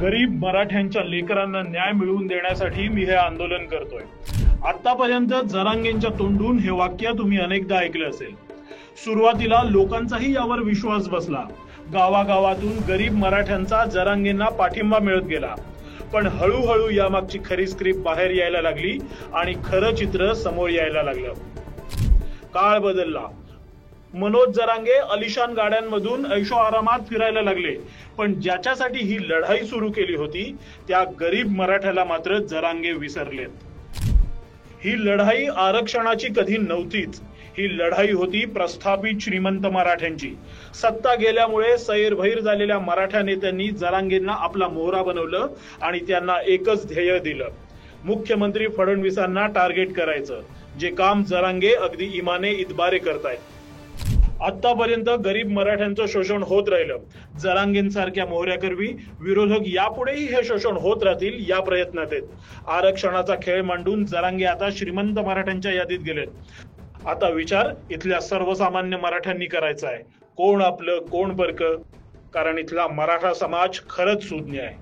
गरीब मराठ्यांच्या लेकरांना न्याय मिळवून देण्यासाठी मी हे आंदोलन करतोय। आतापर्यंत जरांगेंच्या तोंडून हे वाक्य तुम्ही अनेकदा ऐकले असेल। सुरुवातीला लोकांचाही यावर विश्वास बसला। गावागावातून गरीब मराठ्यांचा जरांगेंना पाठिंबा मिळत गेला। पण हळूहळू यामागची खरी स्क्रिप्ट बाहेर यायला लागली आणि खरं चित्र समोर यायला लागलं। काळ बदलला। मनोज जरांगे अलिशान गाड्यांमधून ऐशो आरामात फिरायला लागले, पण ज्याच्यासाठी ही लढाई सुरू केली होती त्या गरीब मराठ्याला मात्र जरांगे विसरलेत। ही लढाई आरक्षणाची कधी नव्हतीच। ही लढाई होती प्रस्थापित श्रीमंत मराठ्यांची। सत्ता गेल्यामुळे सैरभैर झालेल्या मराठा नेत्यांनी जरांगेंना आपला मोहरा बनवलं आणि त्यांना एकच ध्येय दिलं, मुख्यमंत्री फडणवीसांना टार्गेट करायचं, जे काम जरांगे अगदी इमाने इतबारे करतायत। आतापर्यंत गरीब मराठ्यांचं शोषण होत राहिलं। जरांगेंसारख्या मोहऱ्याकरवी विरोधक यापुढेही हे शोषण होत राहतील या प्रयत्नात आहेत। आरक्षणाचा खेळ मांडून जरांगे आता श्रीमंत मराठ्यांच्या यादीत गेलेत। आता विचार इथल्या सर्वसामान्य मराठ्यांनी करायचा आहे, कोण आपलं कोण परक, कारण इथला मराठा समाज खरंच सुज्ञ आहे।